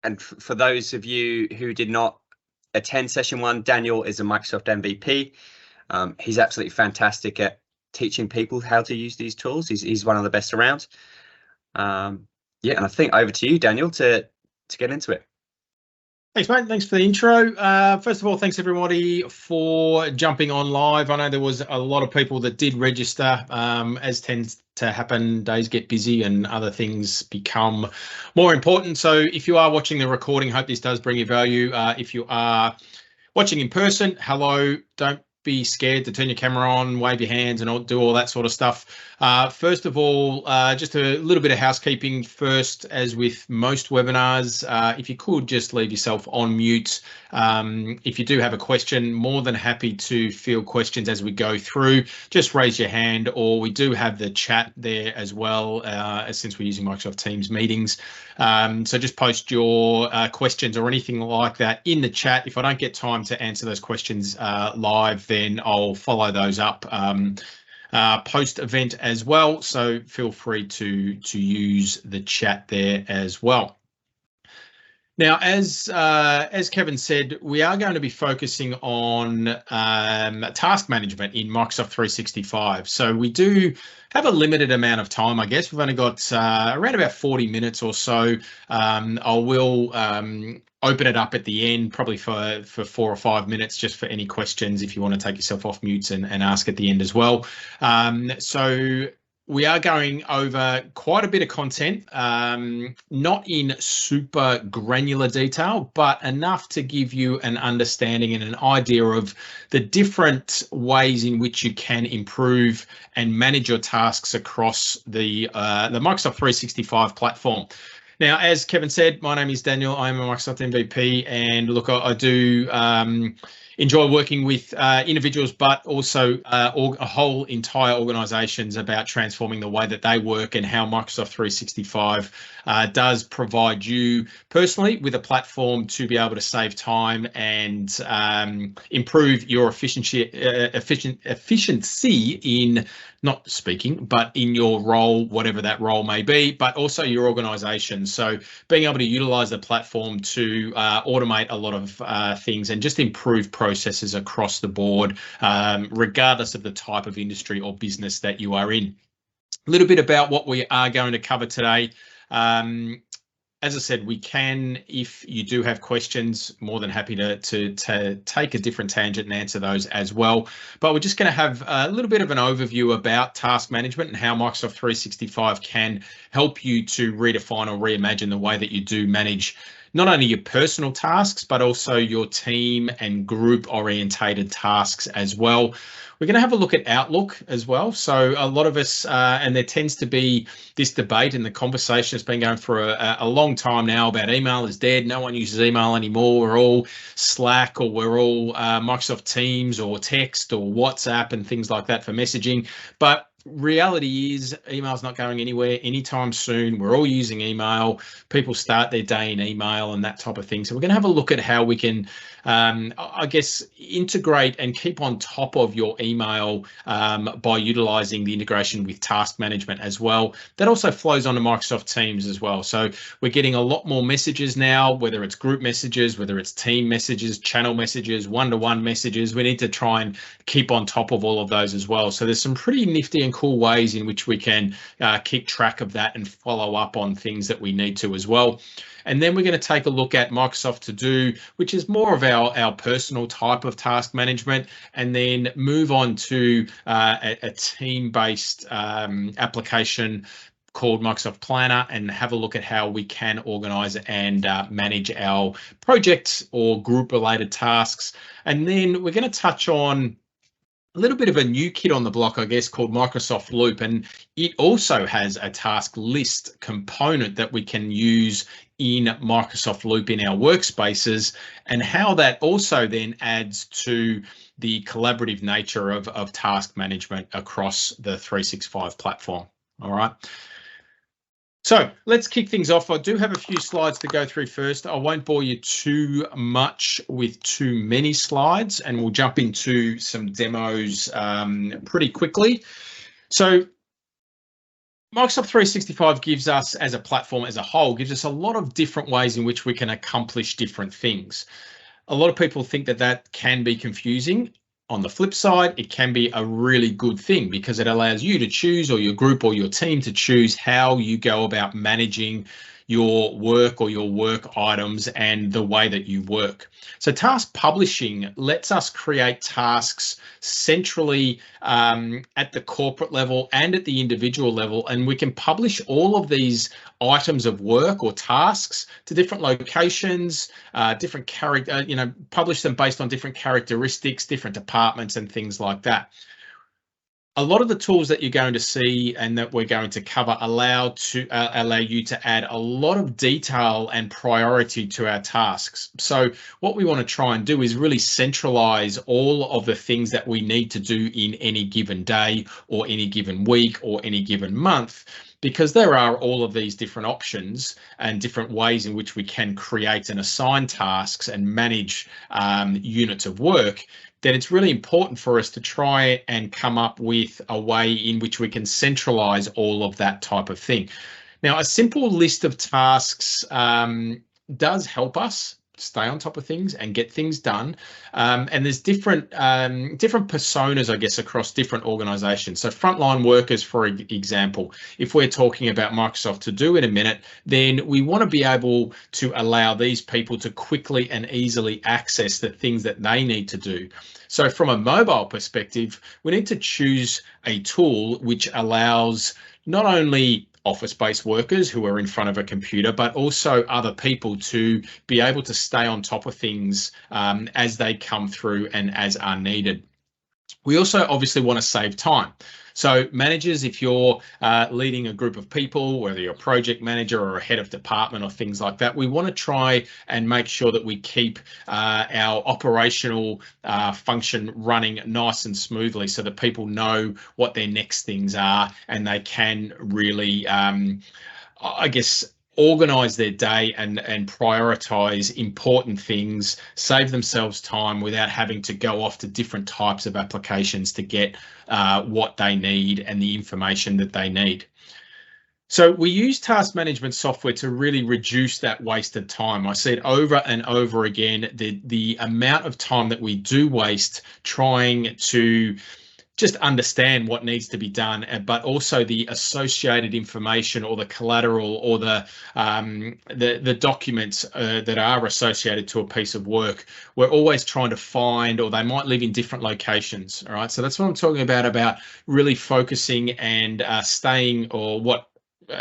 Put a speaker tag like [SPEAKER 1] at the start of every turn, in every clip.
[SPEAKER 1] And for those of you who did not attend session 1, Daniel is a Microsoft MVP. He's absolutely fantastic at teaching people how to use these tools. He's one of the best around. Yeah, and I think over to you, Daniel, to get into it.
[SPEAKER 2] Thanks, mate. Thanks for the intro. First of all, thanks everybody for jumping on live. I know there was a lot of people that did register. As tends to happen, days get busy and other things become more important. So if you are watching the recording, hope this does bring you value. If you are watching in person, hello. Don't be scared to turn your camera on, wave your hands and do all that sort of stuff. First of all, just a little bit of housekeeping first, as with most webinars, if you could just leave yourself on mute. If you do have a question, more than happy to field questions as we go through. Just raise your hand, or we do have the chat there as well, since we're using Microsoft Teams meetings. So just post your questions or anything like that in the chat. If I don't get time to answer those questions live, then I'll follow those up post event as well. So feel free to use the chat there as well. Now, as Kevin said, we are going to be focusing on task management in Microsoft 365. So we do have a limited amount of time, I guess. We've only got around about 40 minutes or so. I will open it up at the end, probably for 4 or 5 minutes, just for any questions if you want to take yourself off mute and ask at the end as well. So we are going over quite a bit of content, not in super granular detail, but enough to give you an understanding and an idea of the different ways in which you can improve and manage your tasks across the Microsoft 365 platform. Now, as Kevin said, my name is Daniel. I'm a Microsoft MVP, and look, I do enjoy working with individuals, but also whole entire organizations about transforming the way that they work, and how Microsoft 365 does provide you personally with a platform to be able to save time and improve your efficiency in not speaking, but in your role, whatever that role may be, but also your organization. So being able to utilize the platform to automate a lot of things and just improve processes across the board, regardless of the type of industry or business that you are in. A little bit about what we are going to cover today. As I said, we can, if you do have questions, more than happy to take a different tangent and answer those as well. But we're just going to have a little bit of an overview about task management and how Microsoft 365 can help you to redefine or reimagine the way that you do manage not only your personal tasks, but also your team and group orientated tasks as well. We're going to have a look at Outlook as well. So a lot of us, and there tends to be this debate and the conversation has been going for a long time now about email is dead. No one uses email anymore. We're all Slack, or we're all Microsoft Teams or text or WhatsApp and things like that for messaging. But reality is email's not going anywhere anytime soon. We're all using email. People start their day in email and that type of thing. So we're going to have a look at how we can, I guess, integrate and keep on top of your email by utilizing the integration with task management as well. That also flows onto Microsoft Teams as well. So we're getting a lot more messages now, whether it's group messages, whether it's team messages, channel messages, one-to-one messages. We need to try and keep on top of all of those as well. So there's some pretty nifty and cool ways in which we can keep track of that and follow up on things that we need to as well. And then we're going to take a look at Microsoft To Do, which is more of our personal type of task management, and then move on to a team-based application called Microsoft Planner, and have a look at how we can organize and manage our projects or group-related tasks. And then we're going to touch on a little bit of a new kid on the block, I guess, called Microsoft Loop, and it also has a task list component that we can use in Microsoft Loop in our workspaces, and how that also then adds to the collaborative nature of task management across the 365 platform. All right. So let's kick things off. I do have a few slides to go through first. I won't bore you too much with too many slides, and we'll jump into some demos pretty quickly. So Microsoft 365 gives us, as a platform as a whole, gives us a lot of different ways in which we can accomplish different things. A lot of people think that that can be confusing. On the flip side, it can be a really good thing because it allows you to choose, or your group or your team to choose, how you go about managing your work or your work items and the way that you work. So task publishing lets us create tasks centrally at the corporate level and at the individual level, and we can publish all of these items of work or tasks to different locations, different character, publish them based on different characteristics, different departments and things like that. A lot of the tools that you're going to see and that we're going to cover allow you to add a lot of detail and priority to our tasks. So what we want to try and do is really centralize all of the things that we need to do in any given day or any given week or any given month, because there are all of these different options and different ways in which we can create and assign tasks and manage units of work. Then it's really important for us to try and come up with a way in which we can centralize all of that type of thing. Now, a simple list of tasks does help us stay on top of things and get things done. And there's different personas, I guess, across different organizations. So frontline workers, for example, if we're talking about Microsoft To Do in a minute, then we want to be able to allow these people to quickly and easily access the things that they need to do. So from a mobile perspective, we need to choose a tool which allows not only office-based workers who are in front of a computer, but also other people to be able to stay on top of things as they come through and as are needed. We also obviously want to save time. So managers, if you're leading a group of people, whether you're a project manager or a head of department or things like that, we want to try and make sure that we keep our operational function running nice and smoothly so that people know what their next things are and they can really, I guess, organize their day and prioritize important things, save themselves time without having to go off to different types of applications to get what they need and the information that they need. So we use task management software to really reduce that wasted time. I see it over and over again, the amount of time that we do waste trying to just understand what needs to be done, but also the associated information or the collateral or the documents that are associated to a piece of work. We're always trying to find, or they might live in different locations. All right, so that's what I'm talking about really focusing and staying, or what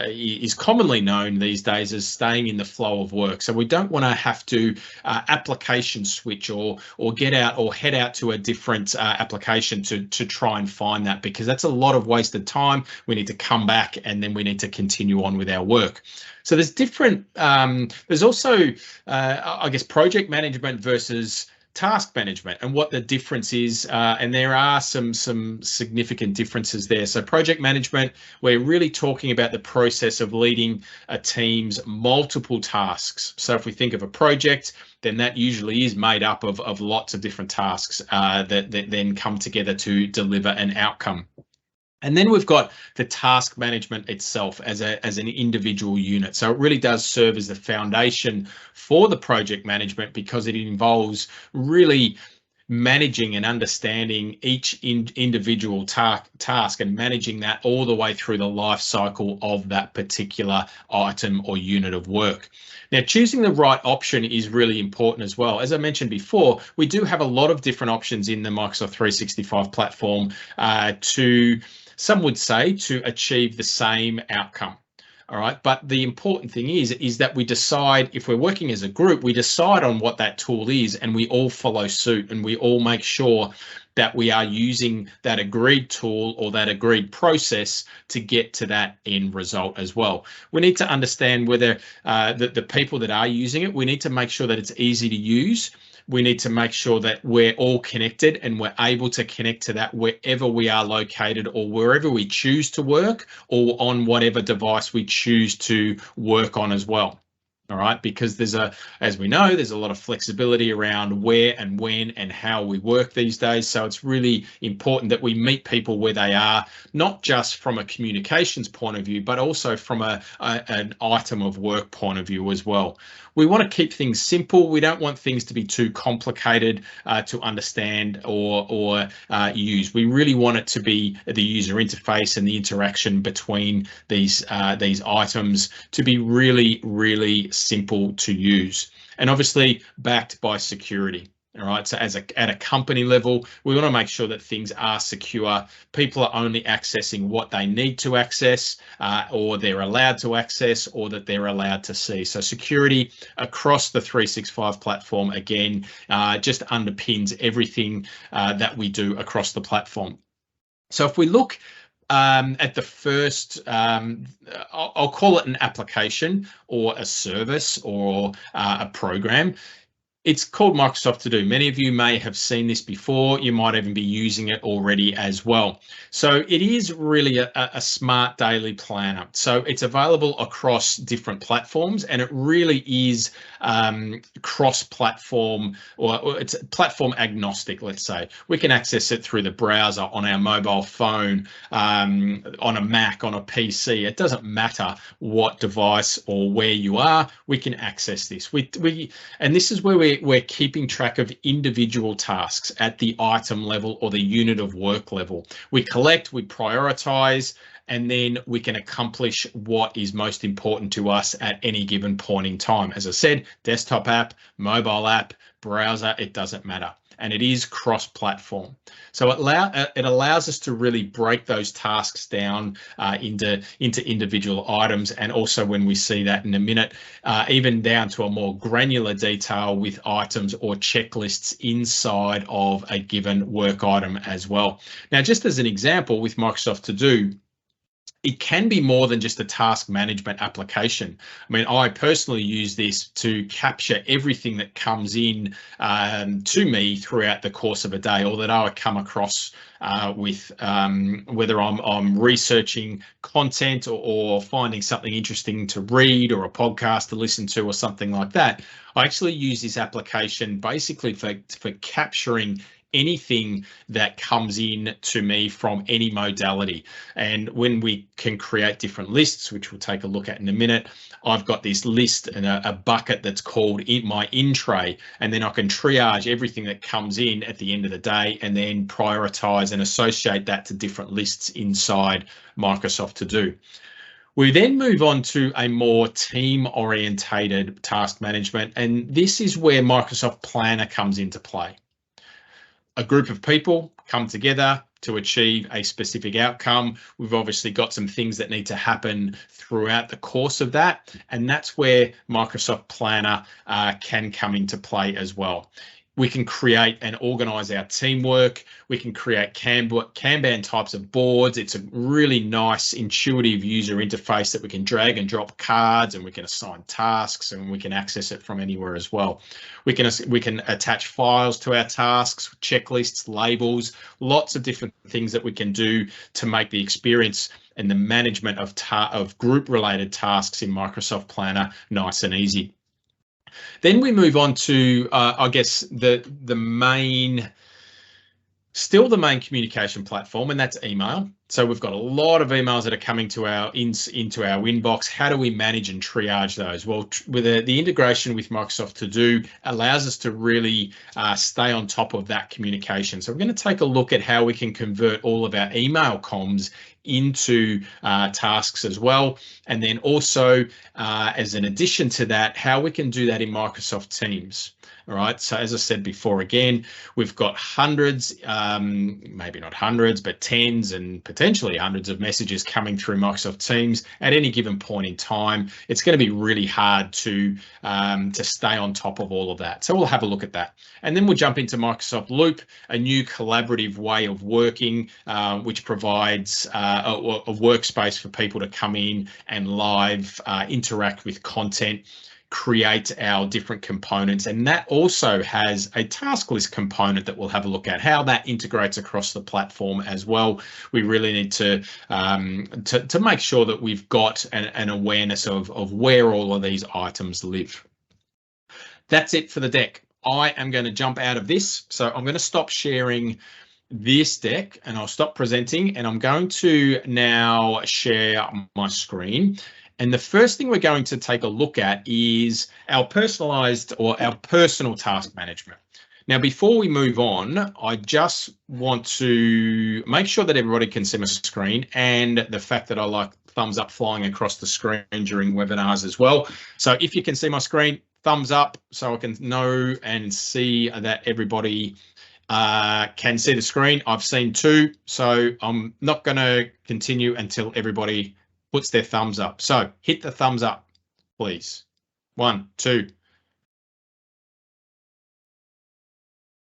[SPEAKER 2] is commonly known these days as staying in the flow of work. So we don't want to have to application switch or get out or head out to a different application to try and find that, because that's a lot of wasted time. We need to come back and then we need to continue on with our work. So there's different, there's also, I guess, project management versus task management and what the difference is, and there are some significant differences there. So project management, we're really talking about the process of leading a team's multiple tasks. So if we think of a project, then that usually is made up of lots of different tasks that then come together to deliver an outcome. And then we've got the task management itself as an individual unit. So it really does serve as the foundation for the project management, because it involves really managing and understanding each individual task and managing that all the way through the life cycle of that particular item or unit of work. Now, choosing the right option is really important as well. As I mentioned before, we do have a lot of different options in the Microsoft 365 platform some would say to achieve the same outcome. All right, but the important thing is that we decide, if we're working as a group, we decide on what that tool is and we all follow suit and we all make sure that we are using that agreed tool or that agreed process to get to that end result as well. We need to understand whether the people that are using it, we need to make sure that it's easy to use. We need to make sure that we're all connected and we're able to connect to that wherever we are located or wherever we choose to work or on whatever device we choose to work on as well. All right, because as we know, there's a lot of flexibility around where and when and how we work these days. So it's really important that we meet people where they are, not just from a communications point of view, but also from an item of work point of view as well. We want to keep things simple. We don't want things to be too complicated to understand or use. We really want it to be the user interface and the interaction between these items to be really, really simple to use, and obviously backed by security. All right, so at a company level, we want to make sure that things are secure. People are only accessing what they need to access, or they're allowed to access, or that they're allowed to see. So security across the 365 platform, again, just underpins everything that we do across the platform. So if we look at the first, I'll call it an application or a service or a program. It's called Microsoft To Do. Many of you may have seen this before. You might even be using it already as well. So it is really a smart daily planner. So it's available across different platforms, and it really is cross-platform, or it's platform agnostic, let's say. We can access it through the browser, on our mobile phone, on a Mac, on a PC. It doesn't matter what device or where you are, we can access this. And this is where we're keeping track of individual tasks at the item level or the unit of work level. We collect, we prioritize, and then we can accomplish what is most important to us at any given point in time. As I said, desktop app, mobile app, browser, it doesn't matter. And it is cross-platform. So it allows us to really break those tasks down into individual items, and also, when we see that in a minute, even down to a more granular detail with items or checklists inside of a given work item as well. Now, just as an example, with Microsoft To Do, it can be more than just a task management application. I mean, I personally use this to capture everything that comes in to me throughout the course of a day, or that I would come across with whether I'm researching content or finding something interesting to read, or a podcast to listen to, or something like that. I actually use this application basically for capturing anything that comes in to me from any modality. And when we can create different lists, which we'll take a look at in a minute, I've got this list and a bucket that's called my in tray, and then I can triage everything that comes in at the end of the day, and then prioritize and associate that to different lists inside Microsoft To Do. We then move on to a more team-orientated task management, and this is where Microsoft Planner comes into play. A group of people come together to achieve a specific outcome. We've obviously got some things that need to happen throughout the course of that, and that's where Microsoft Planner can come into play as well. We can create and organize our teamwork. We can create Kanban types of boards. It's a really nice, intuitive user interface that we can drag and drop cards, and we can assign tasks, and we can access it from anywhere as well. We can attach files to our tasks, checklists, labels, lots of different things that we can do to make the experience and the management of group-related tasks in Microsoft Planner nice and easy. Then we move on to, I guess, the main communication platform, and that's email. So we've got a lot of emails that are coming to into our inbox. How do we manage and triage those? Well, with the integration with Microsoft To Do allows us to really stay on top of that communication. So we're going to take a look at how we can convert all of our email comms into tasks as well. And then also, as an addition to that, how we can do that in Microsoft Teams. All right, so as I said before, again, we've got hundreds, maybe not hundreds, but tens and potentially hundreds of messages coming through Microsoft Teams at any given point in time. It's going to be really hard to stay on top of all of that. So we'll have a look at that. And then we'll jump into Microsoft Loop, a new collaborative way of working, which provides a workspace for people to come in and live interact with content. create our different components. And that also has a task list component that we'll have a look at, how that integrates across the platform as well. We really need to make sure that we've got an awareness of where all of these items live. That's it for the deck. I am going to jump out of this. So I'm going to stop sharing this deck and I'll stop presenting, and I'm going to now share my screen. And the first thing we're going to take a look at is our personalized or our personal task management. Now, before we move on, I just want to make sure that everybody can see my screen, and the fact that I like thumbs up flying across the screen during webinars as well. So if you can see my screen, thumbs up so I can know and see that everybody can see the screen. I've seen 2, so I'm not going to continue until everybody puts their thumbs up. So hit the thumbs up, please. 1, 2.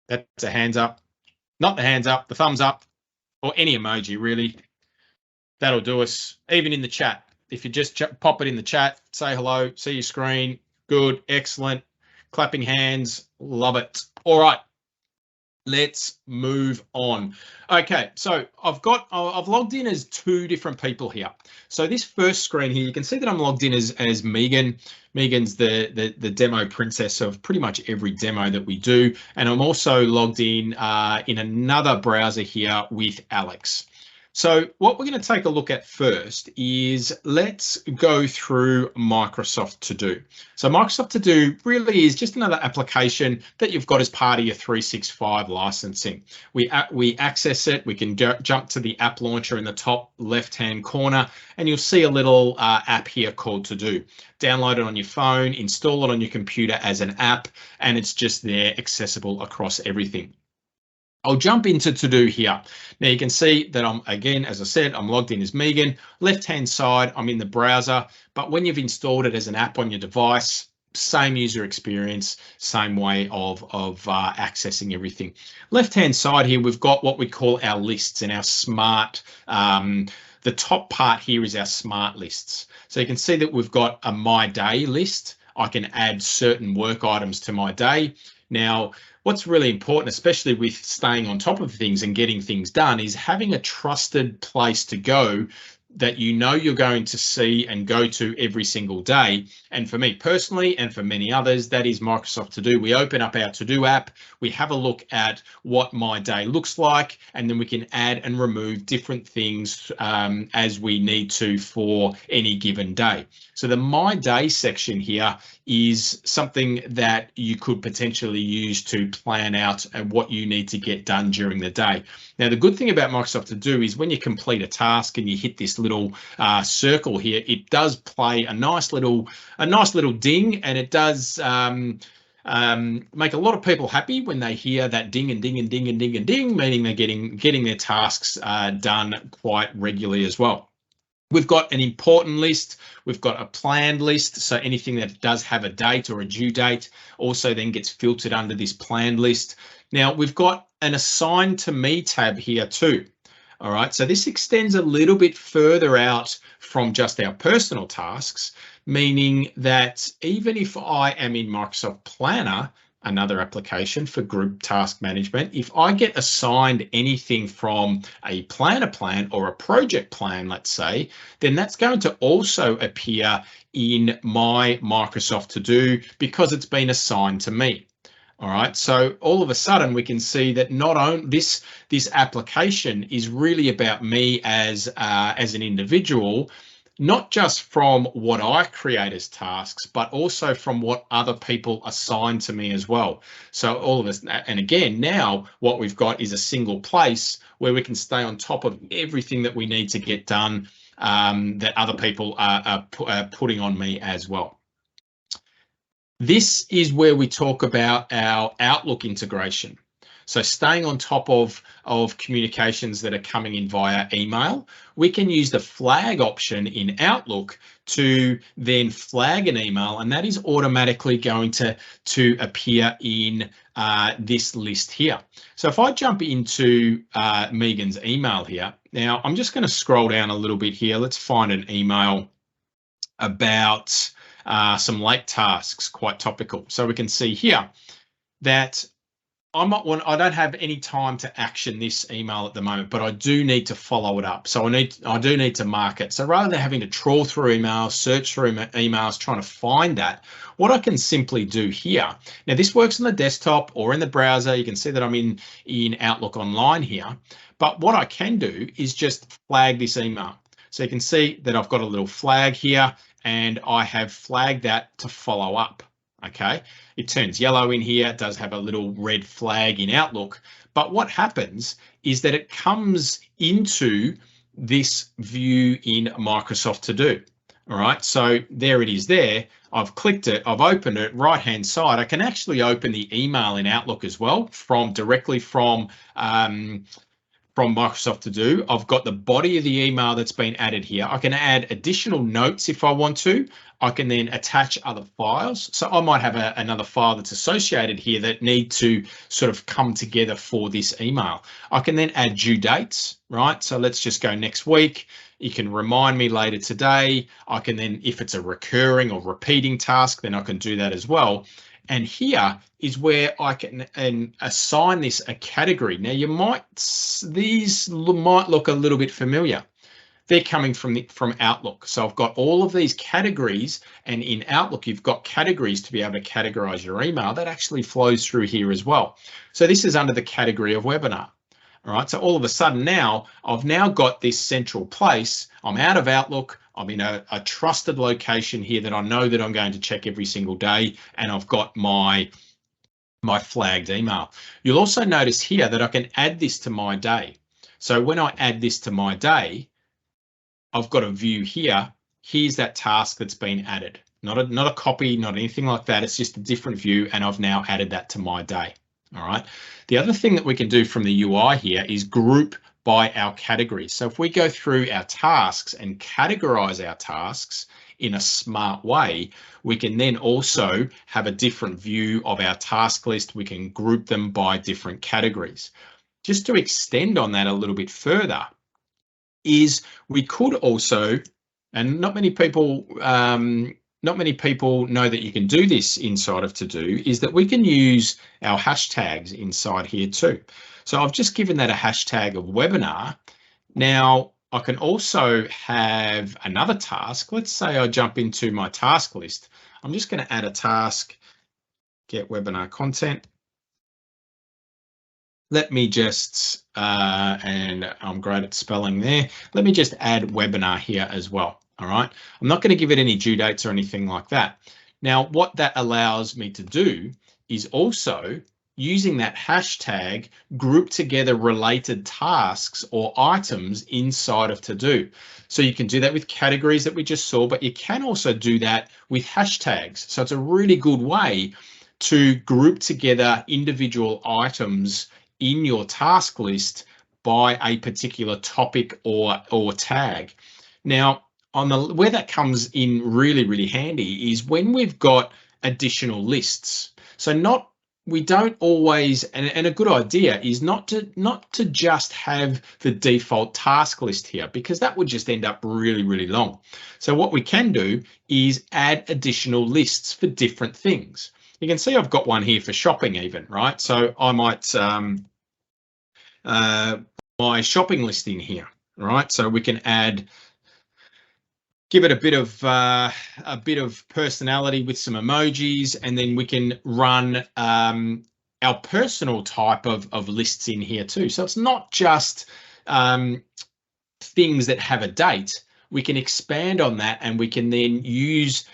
[SPEAKER 2] That's a hands up. Not the hands up, the thumbs up, or any emoji really. That'll do us. Even in the chat, if you just pop it in the chat, say hello, see your screen. Good, excellent. Clapping hands, love it. All right. Let's move on. Okay, so I've logged in as 2 different people here. So this first screen here, you can see that I'm logged in as Megan. Megan's the demo princess of pretty much every demo that we do. And I'm also logged in another browser here with Alex. So what we're going to take a look at first is let's go through Microsoft To Do. So Microsoft To Do really is just another application that you've got as part of your 365 licensing. We access it. We can jump to the app launcher in the top left-hand corner, and you'll see a little app here called To Do. Download it on your phone, install it on your computer as an app, and it's just there accessible across everything. I'll jump into To Do here. Now you can see that I'm, again, as I said, I'm logged in as Megan. Left-hand side, I'm in the browser, but when you've installed it as an app on your device, same user experience, same way of accessing everything. Left-hand side here, we've got what we call our lists and our smart, the top part here is our smart lists. So you can see that we've got a My Day list. I can add certain work items to my day. Now, what's really important, especially with staying on top of things and getting things done, is having a trusted place to go that you know you're going to see and go to every single day. And for me personally, and for many others, that is Microsoft To Do. We open up our To Do app, we have a look at what my day looks like, and then we can add and remove different things as we need to for any given day. So the My Day section here is something that you could potentially use to plan out what you need to get done during the day. Now, the good thing about Microsoft To Do is when you complete a task and you hit this little circle here, it does play a nice little ding, and it does make a lot of people happy when they hear that ding and ding and ding and ding and ding, meaning they're getting their tasks done quite regularly as well. We've got an important list, we've got a planned list, so anything that does have a date or a due date also then gets filtered under this planned list. Now, we've got an Assign to Me tab here too. All right, so this extends a little bit further out from just our personal tasks, meaning that even if I am in Microsoft Planner, another application for group task management, if I get assigned anything from a planner plan or a project plan, let's say, then that's going to also appear in my Microsoft To Do because it's been assigned to me. All right, so all of a sudden we can see that not only this application is really about me as an individual, not just from what I create as tasks, but also from what other people assign to me as well. So all of us, and again, now what we've got is a single place where we can stay on top of everything that we need to get done that other people are putting on me as well. This is where we talk about our Outlook integration. So staying on top of communications that are coming in via email, we can use the flag option in Outlook to then flag an email, and that is automatically going to appear in this list here. So if I jump into Megan's email here, now I'm just going to scroll down a little bit here. Let's find an email about some late tasks, quite topical. So we can see here that I don't have any time to action this email at the moment, but I do need to follow it up. So I do need to mark it. So rather than having to trawl through emails, search through emails, trying to find that, what I can simply do here. Now this works on the desktop or in the browser. You can see that I'm in Outlook Online here. But what I can do is just flag this email. So you can see that I've got a little flag here and I have flagged that to follow up. Okay, it turns yellow in here. It does have a little red flag in Outlook. But what happens is that it comes into this view in Microsoft To Do. All right, so there it is there. I've clicked it, I've opened it, right-hand side. I can actually open the email in Outlook as well directly from Microsoft To Do. I've got the body of the email that's been added here. I can add additional notes if I want to. I can then attach other files. So I might have another file that's associated here that need to sort of come together for this email. I can then add due dates, right? So let's just go next week. You can remind me later today. I can then, if it's a recurring or repeating task, then I can do that as well. And here is where I can assign this a category. Now these might look a little bit familiar. They're coming from Outlook. So I've got all of these categories, and in Outlook, you've got categories to be able to categorize your email. That actually flows through here as well. So this is under the category of webinar. All right, so all of a sudden now, I've now got this central place. I'm out of Outlook. I'm in a trusted location here that I know that I'm going to check every single day, and I've got my flagged email. You'll also notice here that I can add this to my day. So when I add this to my day, I've got a view here. Here's that task that's been added. Not a copy, not anything like that. It's just a different view, and I've now added that to my day. All right. The other thing that we can do from the UI here is group by our categories. So if we go through our tasks and categorize our tasks in a smart way, we can then also have a different view of our task list. We can group them by different categories. Just to extend on that a little bit further, is we could also, and not many people know that you can do this inside of To Do, is that we can use our hashtags inside here too. So I've just given that a hashtag of webinar. Now I can also have another task. Let's say I jump into my task list. I'm just going to add a task, get webinar content. Let me just, and I'm great at spelling there. Let me just add webinar here as well. All right. I'm not going to give it any due dates or anything like that. Now, what that allows me to do is also, using that hashtag, group together related tasks or items inside of To Do. So you can do that with categories that we just saw, but you can also do that with hashtags. So it's a really good way to group together individual items in your task list by a particular topic or tag. Now, where that comes in really, really handy is when we've got additional lists. So we don't always, and a good idea is not to just have the default task list here, because that would just end up really, really long. So what we can do is add additional lists for different things. You can see I've got one here for shopping even, right? So I might my shopping list in here, right? So we can give it a bit of personality with some emojis, and then we can run our personal type of lists in here too. So it's not just things that have a date. We can expand on that, and we can then use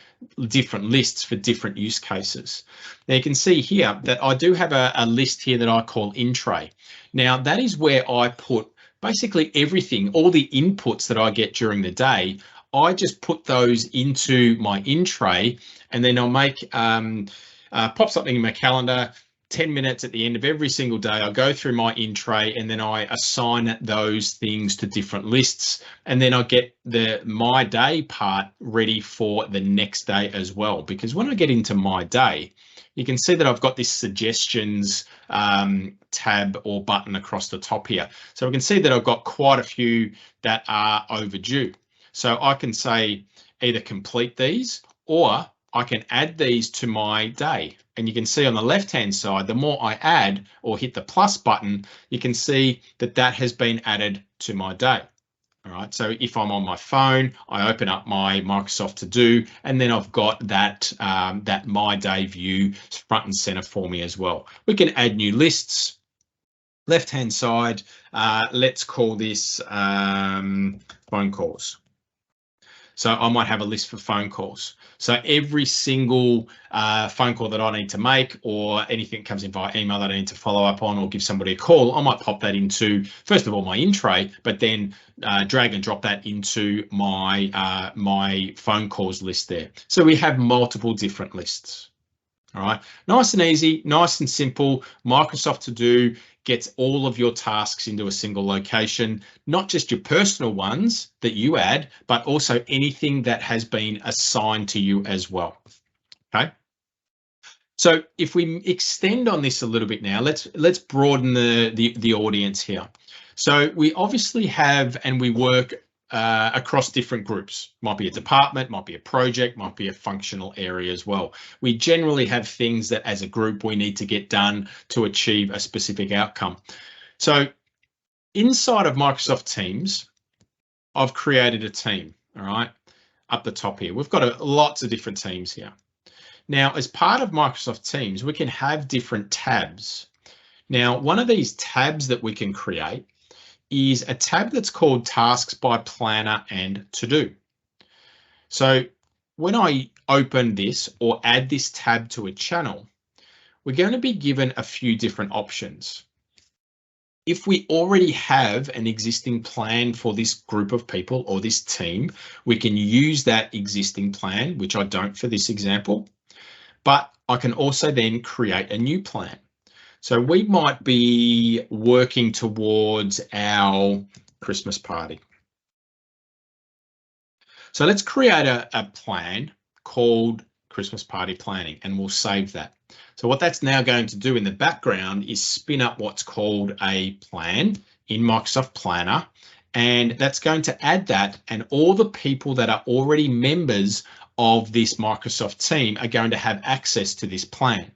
[SPEAKER 2] different lists for different use cases. Now you can see here that I do have a list here that I call in tray. Now that is where I put basically everything, all the inputs that I get during the day. I just put those into my in tray, and then I'll make pop something in my calendar. 10 minutes at the end of every single day, I go through my in tray, and then I assign those things to different lists, and then I get my day part ready for the next day as well. Because when I get into my day, you can see that I've got this suggestions tab or button across the top here. So we can see that I've got quite a few that are overdue. So I can say either complete these, or I can add these to my day. And you can see on the left-hand side, the more I add or hit the plus button, you can see that that has been added to my day. All right, so if I'm on my phone, I open up my Microsoft To Do, and then I've got that, that My Day view front and center for me as well. We can add new lists. Left-hand side, let's call this phone calls. So I might have a list for phone calls. So every single phone call that I need to make, or anything that comes in via email that I need to follow up on or give somebody a call, I might pop that into, first of all, my in tray, but then drag and drop that into my my phone calls list there. So we have multiple different lists. All right, nice and easy, nice and simple. Microsoft To Do gets all of your tasks into a single location, not just your personal ones that you add, but also anything that has been assigned to you as well. Okay. So if we extend on this a little bit now, let's broaden the audience here. So we obviously have, and we work across different groups. Might be a department, might be a project, might be a functional area as well. We generally have things that as a group we need to get done to achieve a specific outcome. So inside of Microsoft Teams, I've created a team, all right, up the top here. We've got lots of different teams here. Now, as part of Microsoft Teams, we can have different tabs. Now, one of these tabs that we can create is a tab that's called Tasks by Planner and To Do. So when I open this or add this tab to a channel, we're going to be given a few different options. If we already have an existing plan for this group of people or this team, we can use that existing plan, which I don't for this example, but I can also then create a new plan. So we might be working towards our Christmas party. So let's create a plan called Christmas Party Planning, and we'll save that. So what that's now going to do in the background is spin up what's called a plan in Microsoft Planner, and that's going to add that, and all the people that are already members of this Microsoft team are going to have access to this plan.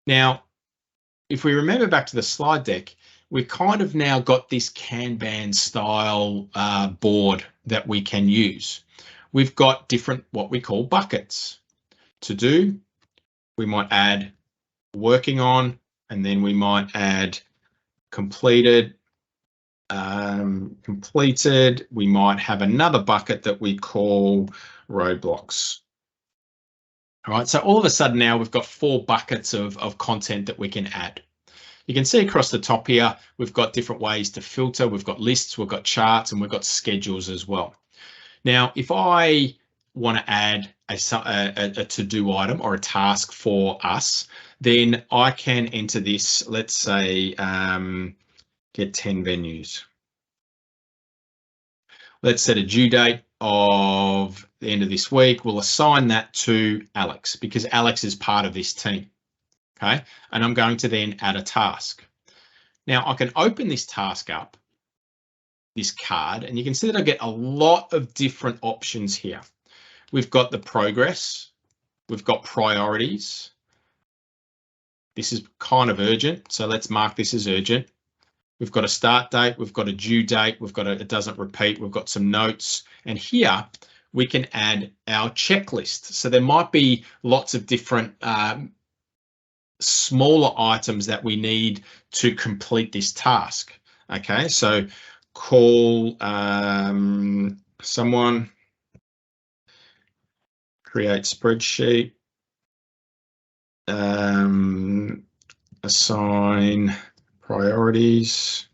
[SPEAKER 2] Now, if we remember back to the slide deck, we've kind of now got this Kanban style board that we can use. We've got different, what we call buckets. To do, we might add working on, and then we might add completed. Completed. We might have another bucket that we call roadblocks. All right, so all of a sudden now we've got 4 buckets of content that we can add. You can see across the top here, we've got different ways to filter. We've got lists, we've got charts, and we've got schedules as well. Now, if I want to add a to-do item or a task for us, then I can enter this, let's say, get 10 venues. Let's set a due date of the end of this week. We'll assign that to Alex because Alex is part of this team. Okay, and I'm going to then add a task. Now I can open this task up, this card, and you can see that I get a lot of different options here. We've got the progress, we've got priorities. This is kind of urgent, so let's mark this as urgent. We've got a start date, we've got a due date, we've got it doesn't repeat, we've got some notes, and here we can add our checklist. So there might be lots of different smaller items that we need to complete this task. Okay, so call someone, create spreadsheet, assign priorities,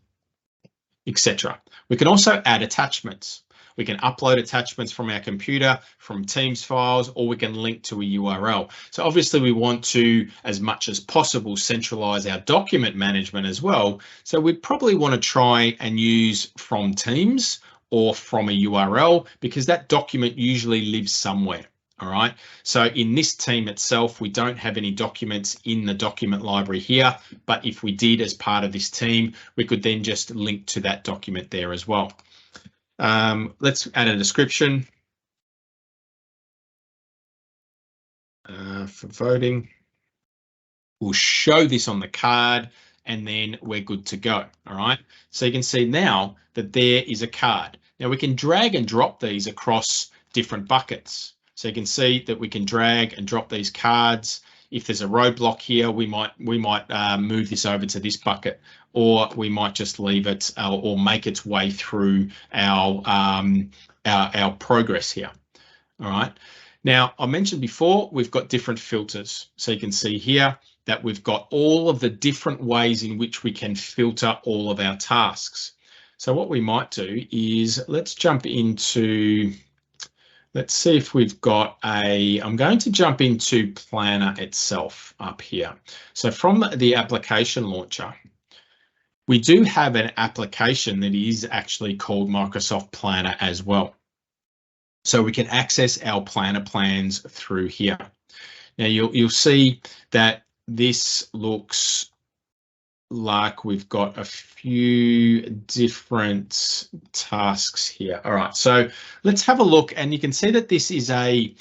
[SPEAKER 2] etc. We can also add attachments. We can upload attachments from our computer, from Teams files, or we can link to a URL. So obviously we want to, as much as possible, centralize our document management as well. So we'd probably want to try and use from Teams or from a URL because that document usually lives somewhere. All right, so in this team itself, we don't have any documents in the document library here, but if we did as part of this team, we could then just link to that document there as well. Let's add a description. for voting. We'll show this on the card and then we're good to go. All right. So you can see now that there is a card. Now we can drag and drop these across different buckets. So you can see that we can drag and drop these cards. If there's a roadblock here, we might move this over to this bucket, or we might just leave it or make its way through our progress here. All right. Now I mentioned before we've got different filters. So you can see here that we've got all of the different ways in which we can filter all of our tasks. So what we might do is let's jump into, let's see if we've got I'm going to jump into Planner itself up here. So from the application launcher, we do have an application that is actually called Microsoft Planner as well. So we can access our Planner plans through here. Now you'll see that this looks like we've got a few different tasks here. All right, so let's have a look, and you can see that this is a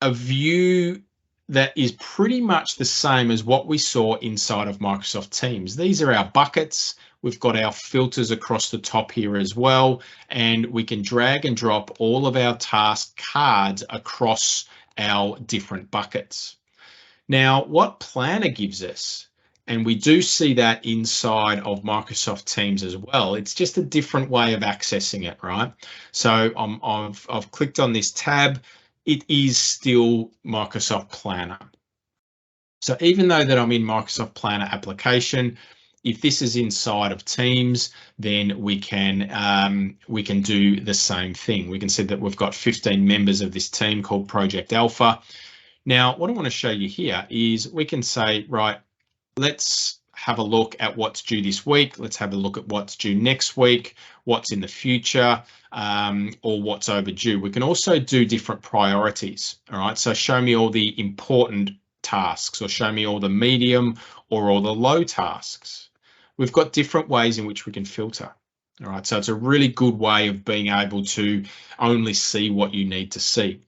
[SPEAKER 2] view that is pretty much the same as what we saw inside of Microsoft Teams. These are our buckets. We've got our filters across the top here as well, and we can drag and drop all of our task cards across our different buckets. Now, what Planner gives us, and we do see that inside of Microsoft Teams as well, it's just a different way of accessing it, right? So I've clicked on this tab. It is still Microsoft Planner. So even though that I'm in Microsoft Planner application, if this is inside of Teams, then we can do the same thing. We can see that we've got 15 members of this team called Project Alpha. Now, what I want to show you here is we can say, right, let's have a look at what's due this week. Let's have a look at what's due next week, what's in the future, or what's overdue. We can also do different priorities. All right, so show me all the important tasks, or show me all the medium or all the low tasks. We've got different ways in which we can filter. All right, so it's a really good way of being able to only see what you need to see.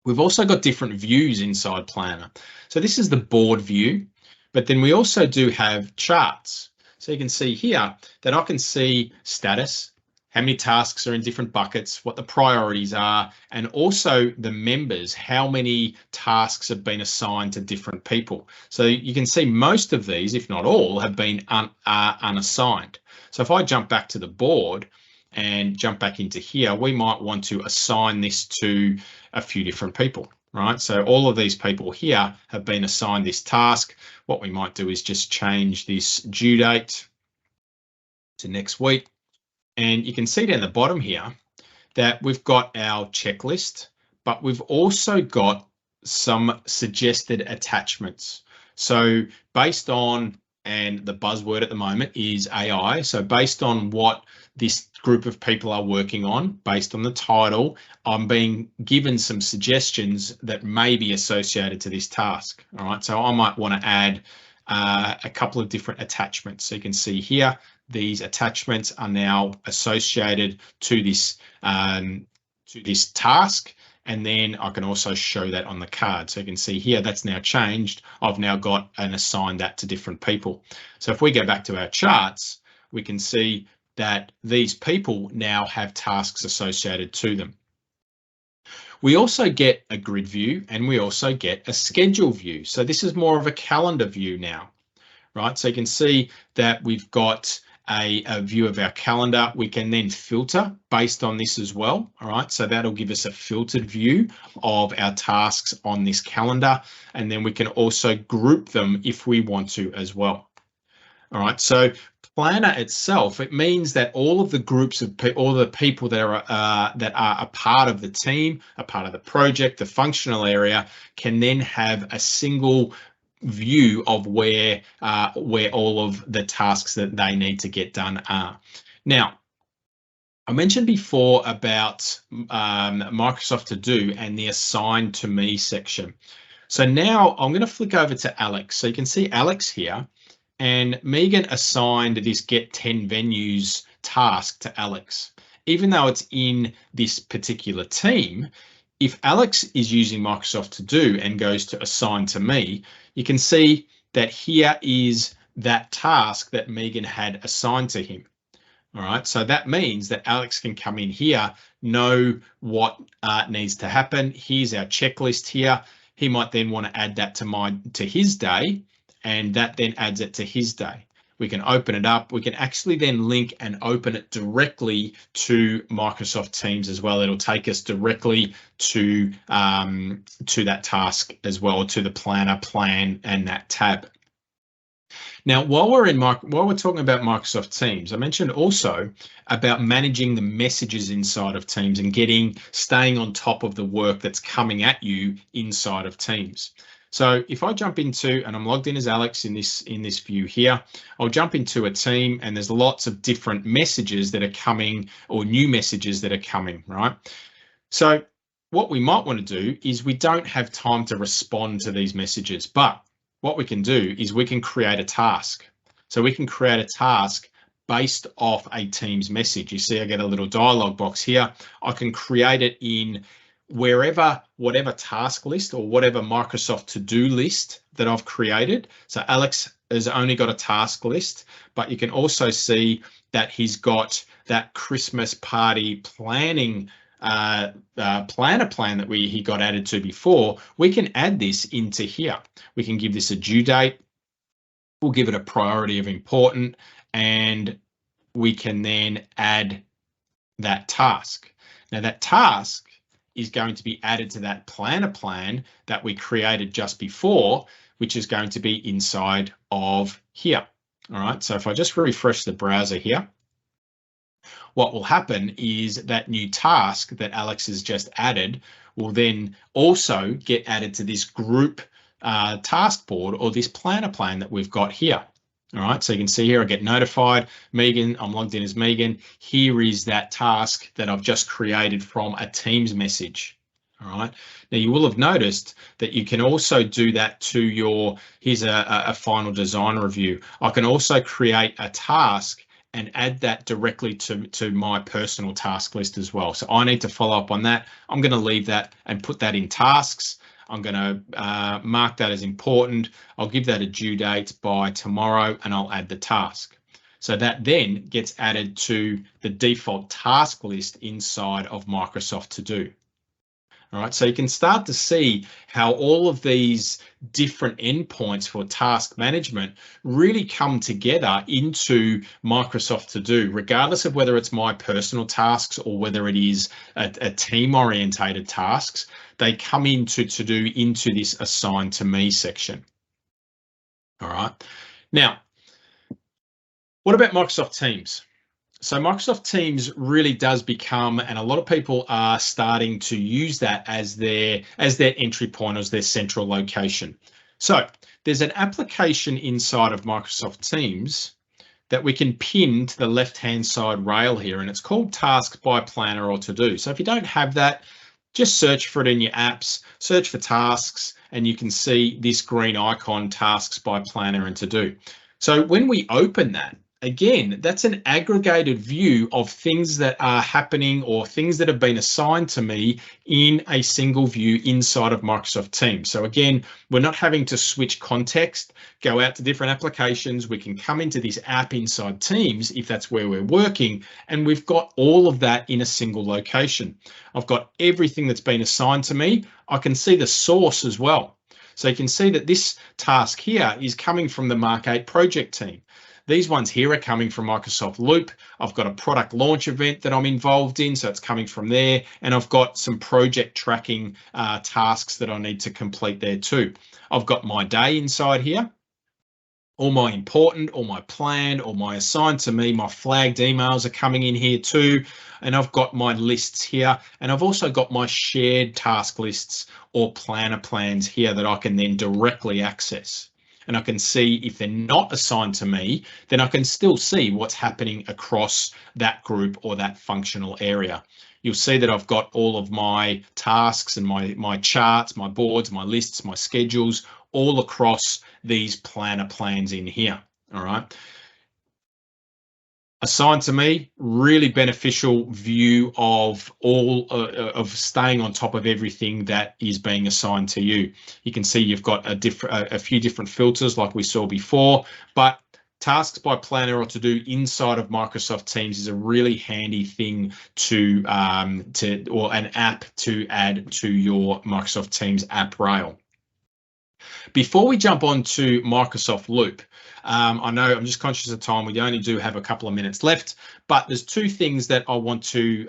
[SPEAKER 2] We've also got different views inside Planner. So this is the board view, but then we also do have charts. So you can see here that I can see status, how many tasks are in different buckets, what the priorities are, and also the members, how many tasks have been assigned to different people. So you can see most of these, if not all, have been unassigned. So if I jump back to the board and jump back into here, we might want to assign this to a few different people, right? So all of these people here have been assigned this task. What we might do is just change this due date to next week. And you can see down the bottom here that we've got our checklist, but we've also got some suggested attachments. So based on, and the buzzword at the moment is AI. So based on what this group of people are working on, based on the title, I'm being given some suggestions that may be associated to this task. All right, so I might want to add a couple of different attachments. So you can see here, these attachments are now associated to this task, and then I can also show that on the card. So you can see here that's now changed. I've now got and assigned that to different people. So if we go back to our charts, we can see that these people now have tasks associated to them. We also get a grid view, and we also get a schedule view. So this is more of a calendar view now, right? So you can see that we've got a view of our calendar. We can then filter based on this as well. All right, so that'll give us a filtered view of our tasks on this calendar, and then we can also group them if we want to as well. All right, so Planner itself, it means that all of the groups of all the people that are a part of the team, a part of the project, the functional area, can then have a single view of where all of the tasks that they need to get done are. Now, I mentioned before about Microsoft To Do and the Assign to Me section. So now I'm going to flick over to Alex. So you can see Alex here, and Megan assigned this Get 10 Venues task to Alex. Even though it's in this particular team, if Alex is using Microsoft To Do and goes to Assign to Me, you can see that here is that task that Megan had assigned to him. All right, so that means that Alex can come in here, know what needs to happen. Here's our checklist here. He might then want to add that to his day, and that then adds it to his day. We can open it up. We can actually then link and open it directly to Microsoft Teams as well. It'll take us directly to that task as well, to the planner, plan, and that tab. Now, while we're talking about Microsoft Teams, I mentioned also about managing the messages inside of Teams and staying on top of the work that's coming at you inside of Teams. So if I jump into, and I'm logged in as Alex in this view here, I'll jump into a team, and there's lots of different messages that are coming, or new messages that are coming, right? So what we might want to do is, we don't have time to respond to these messages, but what we can do is we can create a task. So we can create a task based off a Teams message. You see, I get a little dialog box here. I can create it in whatever task list or whatever Microsoft To Do list that I've created. So Alex has only got a task list, but you can also see that he's got that Christmas party planning planner plan that he got added to before. We can add this into here. We can give this a due date. We'll give it a priority of important, and we can then add that task. Now that task is going to be added to that planner plan that we created just before, which is going to be inside of here. All right, so if I just refresh the browser here, what will happen is that new task that Alex has just added will then also get added to this group task board, or this planner plan that we've got here. All right, so you can see here, I get notified, Megan, I'm logged in as Megan. Here is that task that I've just created from a Teams message. All right, now you will have noticed that you can also do that to your, here's a final design review. I can also create a task and add that directly to my personal task list as well. So I need to follow up on that. I'm going to leave that and put that in tasks. I'm going to mark that as important. I'll give that a due date by tomorrow, and I'll add the task. So that then gets added to the default task list inside of Microsoft To Do. All right, so you can start to see how all of these different endpoints for task management really come together into Microsoft To Do, regardless of whether it's my personal tasks or whether it is a team-orientated tasks. They come into To Do, into this Assign to Me section. All right, now, what about Microsoft Teams? So Microsoft Teams really does become, and a lot of people are starting to use that as their entry point, as their central location. So there's an application inside of Microsoft Teams that we can pin to the left-hand side rail here, and it's called Tasks by Planner or To Do. So if you don't have that, just search for it in your apps, search for tasks, and you can see this green icon, Tasks by Planner and To Do. So when we open that, again, that's an aggregated view of things that are happening or things that have been assigned to me in a single view inside of Microsoft Teams. So again, we're not having to switch context, go out to different applications. We can come into this app inside Teams if that's where we're working, and we've got all of that in a single location. I've got everything that's been assigned to me. I can see the source as well. So you can see that this task here is coming from the Mark 8 project team. These ones here are coming from Microsoft Loop. I've got a product launch event that I'm involved in, so it's coming from there. And I've got some project tracking tasks that I need to complete there too. I've got my day inside here, all my important, all my planned, all my assigned to me, my flagged emails are coming in here too. And I've got my lists here. And I've also got my shared task lists or planner plans here that I can then directly access. And I can see if they're not assigned to me, then I can still see what's happening across that group or that functional area. You'll see that I've got all of my tasks and my charts, my boards, my lists, my schedules, all across these planner plans in here. All right. Assigned to me, really beneficial view of all of staying on top of everything that is being assigned to you. You can see you've got a few different filters like we saw before, but tasks by planner or to do inside of Microsoft Teams is a really handy thing or an app to add to your Microsoft Teams app rail. Before we jump on to Microsoft Loop, I know I'm just conscious of time. We only do have a couple of minutes left, but there's two things that I want to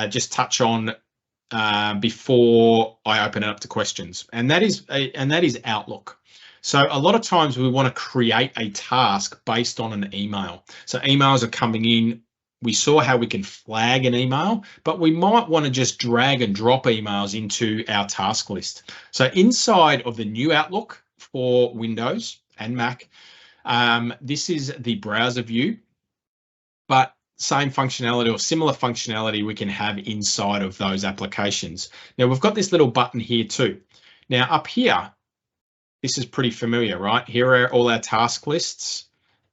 [SPEAKER 2] just touch on before I open it up to questions, and that is Outlook. So a lot of times we want to create a task based on an email. So emails are coming in. We saw how we can flag an email, but we might want to just drag and drop emails into our task list. So inside of the new Outlook for Windows and Mac, this is the browser view, but same functionality or similar functionality we can have inside of those applications. Now we've got this little button here too. Now up here, this is pretty familiar, right? Here are all our task lists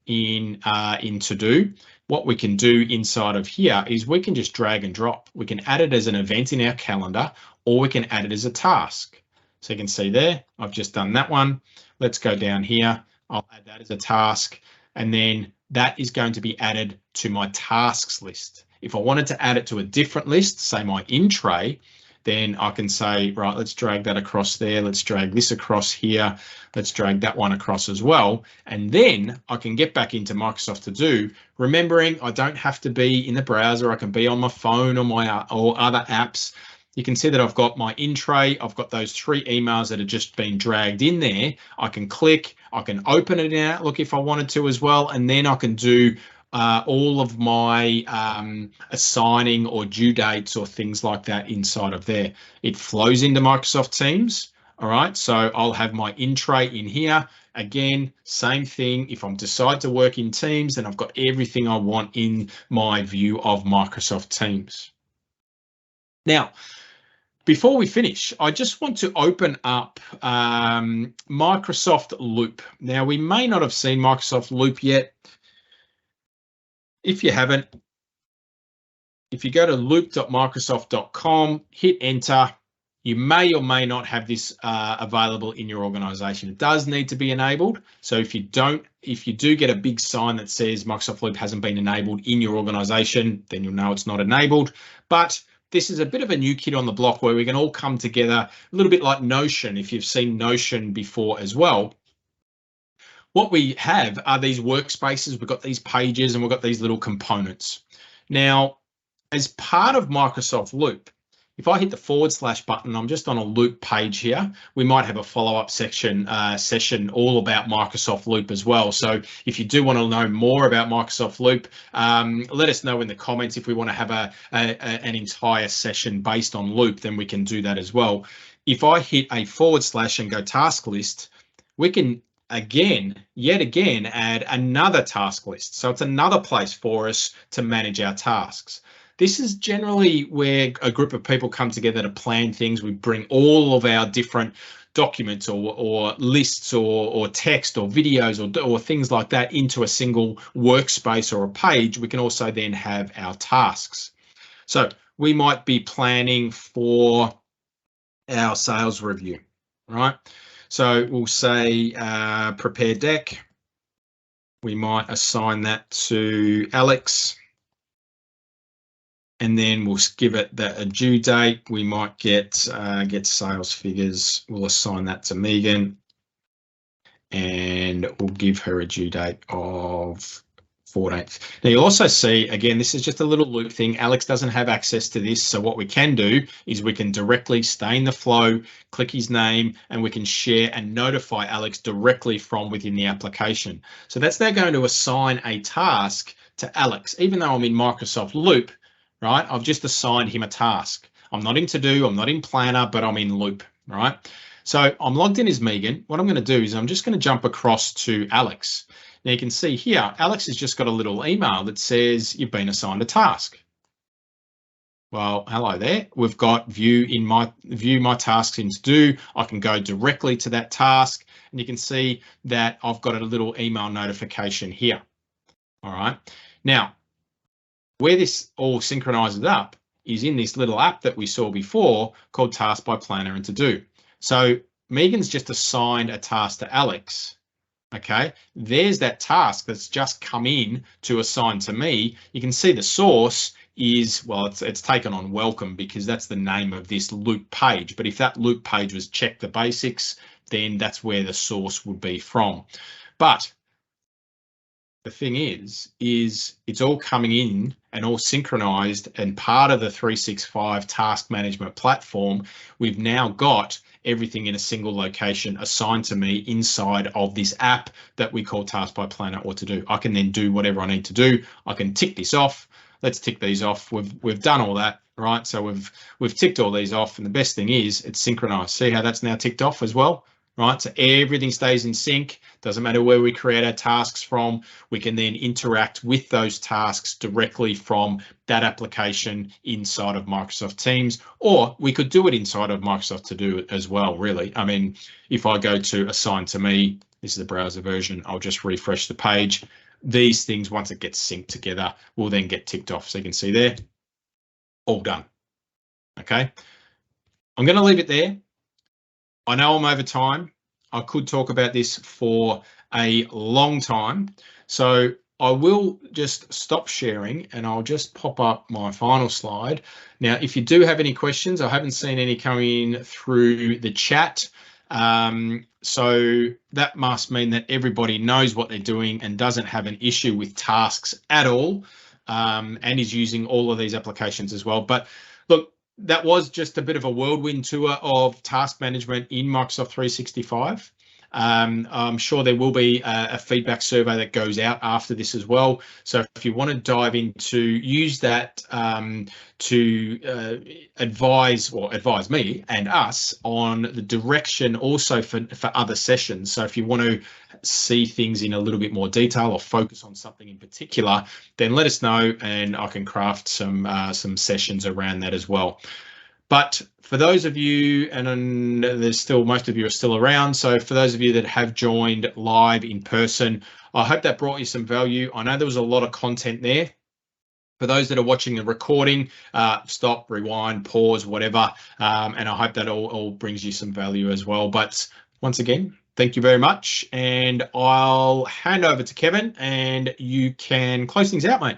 [SPEAKER 2] in To-Do. What we can do inside of here is we can just drag and drop. We can add it as an event in our calendar, or we can add it as a task. So you can see there, I've just done that one. Let's go down here. I'll add that as a task, and then that is going to be added to my tasks list. If I wanted to add it to a different list, say my in tray, then I can say, right, let's drag that across there. Let's drag this across here. Let's drag that one across as well. And then I can get back into Microsoft To Do, remembering I don't have to be in the browser. I can be on my phone or other apps. You can see that I've got my in tray. I've got those 3 emails that have just been dragged in there. I can click, I can open it in Outlook if I wanted to as well. And then I can do all of my assigning or due dates or things like that inside of there. It flows into Microsoft Teams. All right, so I'll have my in tray in here. Again, same thing. If I decide to work in Teams, then I've got everything I want in my view of Microsoft Teams. Now, before we finish, I just want to open up Microsoft Loop. Now, we may not have seen Microsoft Loop yet. If you haven't, if you go to loop.microsoft.com, hit enter, you may or may not have this available in your organization. It does need to be enabled. So if you do get a big sign that says Microsoft Loop hasn't been enabled in your organization, then you'll know it's not enabled. But this is a bit of a new kid on the block where we can all come together, a little bit like Notion, if you've seen Notion before as well. What we have are these workspaces. We've got these pages and we've got these little components. Now, as part of Microsoft Loop, if I hit the / button, I'm just on a Loop page here. We might have a follow-up session all about Microsoft Loop as well. So if you do want to know more about Microsoft Loop, let us know in the comments. If we want to have an entire session based on Loop, then we can do that as well. If I hit a / and go task list, we can yet again add another task list. So it's another place for us to manage our tasks. This is generally where a group of people come together to plan things. We bring all of our different documents or lists or text or videos or things like that into a single workspace or a page. We can also then have our tasks. So we might be planning for our sales review, right? So we'll say prepare deck. We might assign that to Alex. And then we'll give it a due date. We might get sales figures. We'll assign that to Megan. And we'll give her a due date of 14th. Now you'll also see, again, this is just a little loop thing. Alex doesn't have access to this. So what we can do is we can directly stay in the flow, click his name, and we can share and notify Alex directly from within the application. So that's now going to assign a task to Alex, even though I'm in Microsoft Loop, right? I've just assigned him a task. I'm not in To Do, I'm not in Planner, but I'm in Loop, right? So I'm logged in as Megan. What I'm going to do is I'm just going to jump across to Alex. Now you can see here, Alex has just got a little email that says you've been assigned a task. Well, hello there. We've got view my tasks in To Do. I can go directly to that task, and you can see that I've got a little email notification here. All right. Now, where this all synchronizes up is in this little app that we saw before called Task by Planner and To Do. So Megan's just assigned a task to Alex. Okay, there's that task that's just come in to assign to me. You can see the source is, well, it's taken on welcome because that's the name of this loop page. But if that loop page was check the basics, then that's where the source would be from. But the thing is it's all coming in and all synchronized and part of the 365 task management platform. We've now got everything in a single location assigned to me inside of this app that we call Task by Planner or To Do. I can then do whatever I need to do. I can tick this off. Let's tick these off. We've done all that, right? So we've ticked all these off, and the best thing is it's synchronized. See how that's now ticked off as well? Right, so everything stays in sync. Doesn't matter where we create our tasks from. We can then interact with those tasks directly from that application inside of Microsoft Teams, or we could do it inside of Microsoft To Do as well, really. I mean, if I go to Assign to Me, this is the browser version, I'll just refresh the page. These things, once it gets synced together, will then get ticked off. So you can see there, all done. Okay, I'm going to leave it there. I know I'm over time. I could talk about this for a long time. So I will just stop sharing and I'll just pop up my final slide. Now, if you do have any questions, I haven't seen any coming in through the chat. So that must mean that everybody knows what they're doing and doesn't have an issue with tasks at all, and is using all of these applications as well. But look, that was just a bit of a whirlwind tour of task management in Microsoft 365. I'm sure there will be a feedback survey that goes out after this as well. So if you want to dive into, use that to advise me and us on the direction also for other sessions. So if you want to see things in a little bit more detail or focus on something in particular, then let us know and I can craft some sessions around that as well. But for those of you, and there's still, most of you are still around, so for those of you that have joined live in person, I hope that brought you some value. I know there was a lot of content there. For those that are watching the recording, stop, rewind, pause, whatever, and I hope that all brings you some value as well. But once again, thank you very much, and I'll hand over to Kevin, and you can close things out, mate.